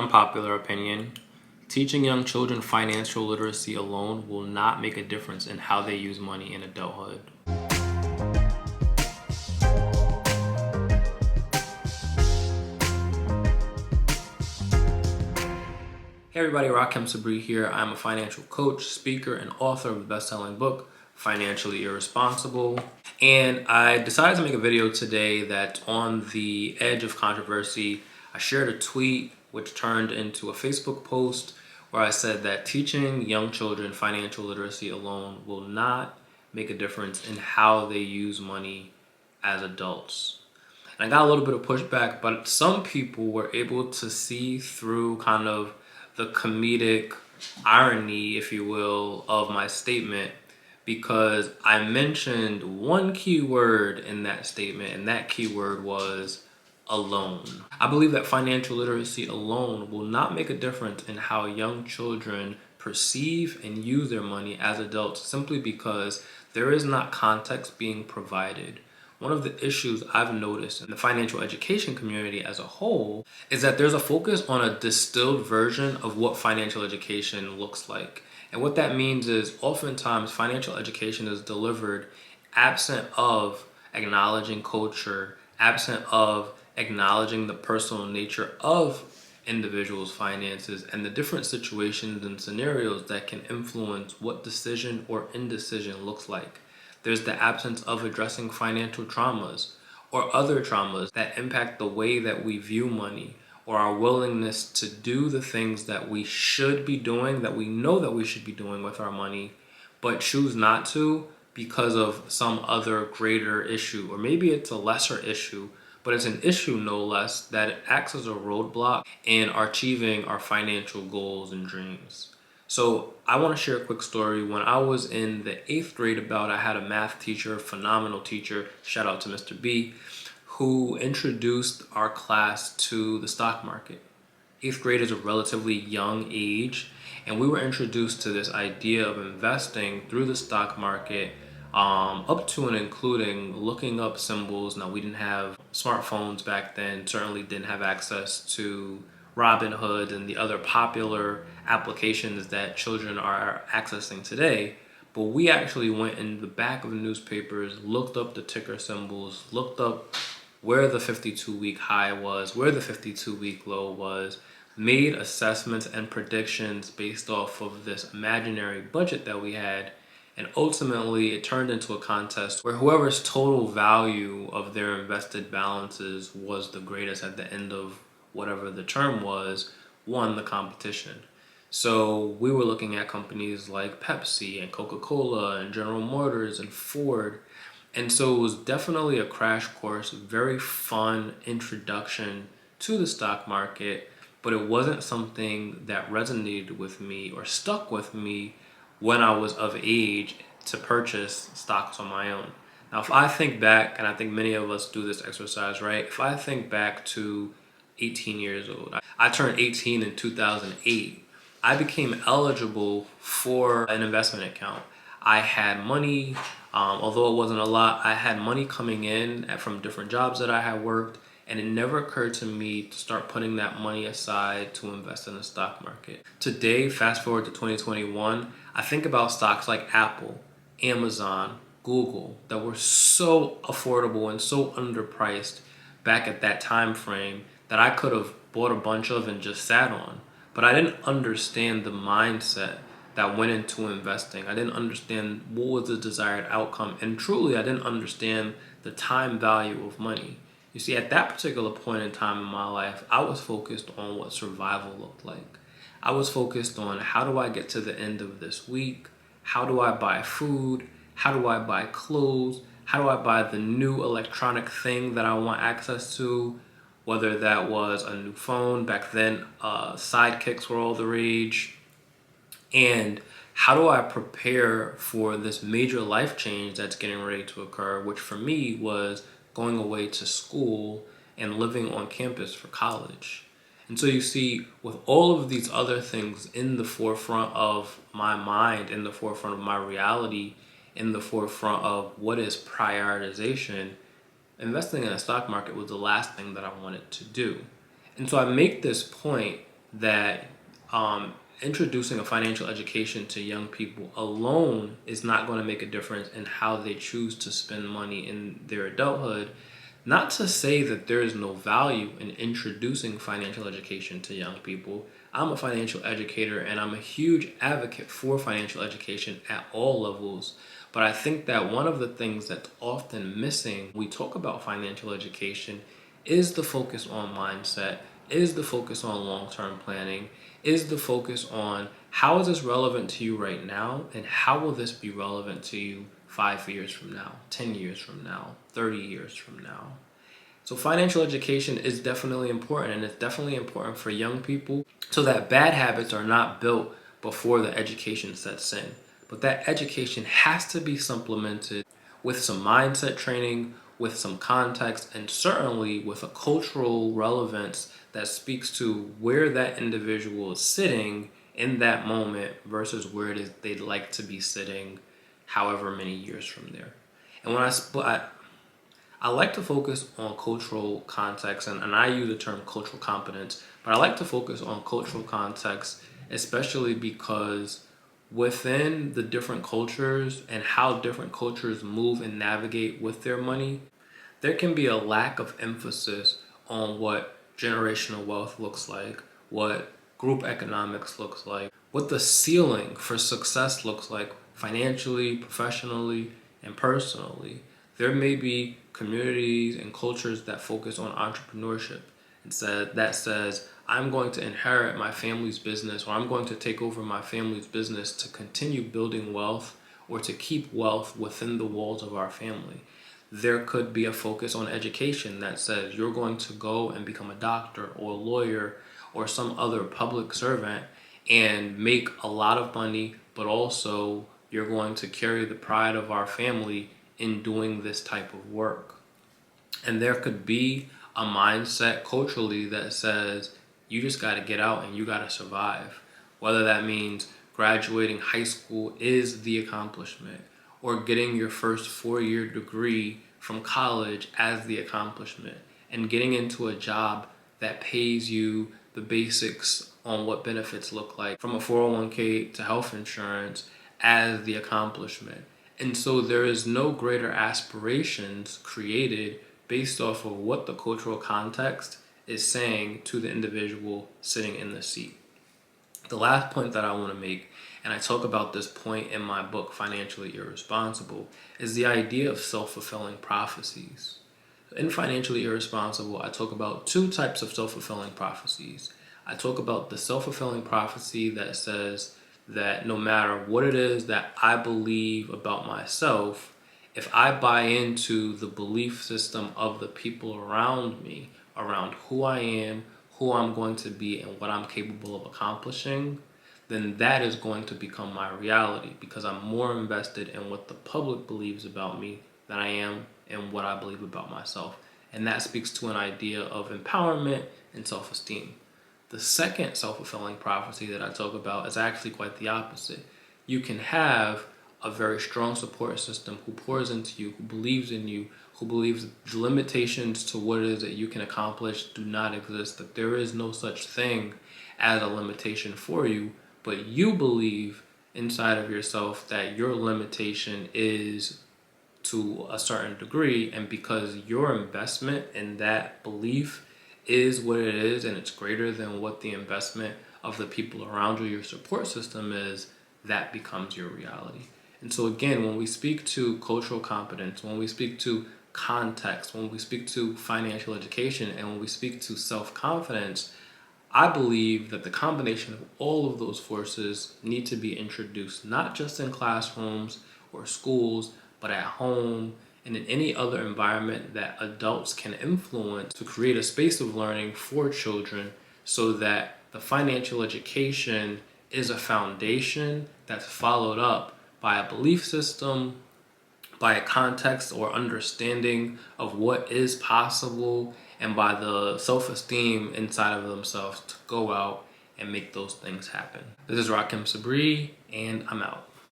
Unpopular opinion, teaching young children financial literacy alone will not make a difference in how they use money in adulthood. Hey everybody, Rakim Sabri here. I'm a financial coach, speaker, and author of the best-selling book, Financially Irresponsible. And I decided to make a video today that's on the edge of controversy. I shared a tweet which turned into a Facebook post where I said that teaching young children financial literacy alone will not make a difference in how they use money as adults. And I got a little bit of pushback, but some people were able to see through kind of the comedic irony, if you will, of my statement, because I mentioned one key word in that statement, and that key word was alone. I believe that financial literacy alone will not make a difference in how young children perceive and use their money as adults, simply because there is not context being provided. One of the issues I've noticed in the financial education community as a whole is that there's a focus on a distilled version of what financial education looks like. And what that means is oftentimes financial education is delivered absent of acknowledging culture, absent of acknowledging the personal nature of individuals' finances and the different situations and scenarios that can influence what decision or indecision looks like. There's the absence of addressing financial traumas or other traumas that impact the way that we view money or our willingness to do the things that we should be doing, that we know that we should be doing with our money, but choose not to because of some other greater issue. Or maybe it's a lesser issue, but it's an issue no less that acts as a roadblock in achieving our financial goals and dreams. So I want to share a quick story. When I was in the 8th grade, I had a math teacher, phenomenal teacher, shout out to Mr. B, who introduced our class to the stock market. 8th grade is a relatively young age, and we were introduced to this idea of investing through the stock market, up to and including looking up symbols. Now, we didn't have smartphones back then, certainly didn't have access to Robinhood and the other popular applications that children are accessing today. But we actually went in the back of the newspapers, looked up the ticker symbols, looked up where the 52-week high was, where the 52-week low was, made assessments and predictions based off of this imaginary budget that we had. And ultimately, it turned into a contest where whoever's total value of their invested balances was the greatest at the end of whatever the term was, won the competition. So we were looking at companies like Pepsi and Coca-Cola and General Motors and Ford. And so it was definitely a crash course, very fun introduction to the stock market, but it wasn't something that resonated with me or stuck with me when I was of age to purchase stocks on my own. Now, if I think back, and I think many of us do this exercise, right? If I think back to 18 years old, I turned 18 in 2008. I became eligible for an investment account. I had money, although it wasn't a lot, I had money coming in from different jobs that I had worked, and it never occurred to me to start putting that money aside to invest in the stock market. Today, fast forward to 2021, I think about stocks like Apple, Amazon, Google, that were so affordable and so underpriced back at that time frame that I could have bought a bunch of and just sat on. But I didn't understand the mindset that went into investing. I didn't understand what was the desired outcome. And truly, I didn't understand the time value of money. You see, at that particular point in time in my life, I was focused on what survival looked like. I was focused on, how do I get to the end of this week? How do I buy food? How do I buy clothes? How do I buy the new electronic thing that I want access to? Whether that was a new phone, back then sidekicks were all the rage. And how do I prepare for this major life change that's getting ready to occur, which for me was going away to school and living on campus for college. And so you see, with all of these other things in the forefront of my mind, in the forefront of my reality, in the forefront of what is prioritization, investing in the stock market was the last thing that I wanted to do. And so I make this point that introducing a financial education to young people alone is not going to make a difference in how they choose to spend money in their adulthood. Not to say that there is no value in introducing financial education to young people. I'm a financial educator and I'm a huge advocate for financial education at all levels. But I think that one of the things that's often missing when we talk about financial education is the focus on mindset, is the focus on long-term planning, is the focus on how is this relevant to you right now and how will this be relevant to you 5 years from now, 10 years from now, 30 years from now. So financial education is definitely important, and it's definitely important for young people so that bad habits are not built before the education sets in. But that education has to be supplemented with some mindset training, with some context, and certainly with a cultural relevance that speaks to where that individual is sitting in that moment versus where it is they'd like to be sitting however many years from there. And when I like to focus on cultural context, and I use the term cultural competence, but I like to focus on cultural context, especially because within the different cultures and how different cultures move and navigate with their money, there can be a lack of emphasis on what generational wealth looks like, what group economics looks like, what the ceiling for success looks like financially, professionally, and personally. There may be communities and cultures that focus on entrepreneurship and says, I'm going to inherit my family's business, or I'm going to take over my family's business to continue building wealth or to keep wealth within the walls of our family. There could be a focus on education that says you're going to go and become a doctor or a lawyer or some other public servant and make a lot of money, but also you're going to carry the pride of our family in doing this type of work. And there could be a mindset culturally that says you just got to get out and you got to survive. Whether that means graduating high school is the accomplishment, or getting your first 4-year degree from college as the accomplishment, and getting into a job that pays you the basics on what benefits look like, from a 401k to health insurance, as the accomplishment. And so there is no greater aspirations created based off of what the cultural context is saying to the individual sitting in the seat. The last point that I want to make, and I talk about this point in my book, Financially Irresponsible, is the idea of self-fulfilling prophecies. In Financially Irresponsible, I talk about two types of self-fulfilling prophecies. I talk about the self-fulfilling prophecy that says that no matter what it is that I believe about myself, if I buy into the belief system of the people around me, around who I am, who I'm going to be, and what I'm capable of accomplishing, then that is going to become my reality because I'm more invested in what the public believes about me than I am in what I believe about myself. And that speaks to an idea of empowerment and self-esteem. The second self-fulfilling prophecy that I talk about is actually quite the opposite. You can have a very strong support system who pours into you, who believes in you, who believes the limitations to what it is that you can accomplish do not exist, that there is no such thing as a limitation for you, but you believe inside of yourself that your limitation is to a certain degree, and because your investment in that belief is what it is and it's greater than what the investment of the people around you, your support system, is, that becomes your reality. And so again, when we speak to cultural competence, when we speak to context, when we speak to financial education, and when we speak to self-confidence, I believe that the combination of all of those forces need to be introduced, not just in classrooms or schools, but at home and in any other environment that adults can influence to create a space of learning for children, so that the financial education is a foundation that's followed up by a belief system, by a context or understanding of what is possible, and by the self-esteem inside of themselves to go out and make those things happen. This is Rakim Sabri, and I'm out.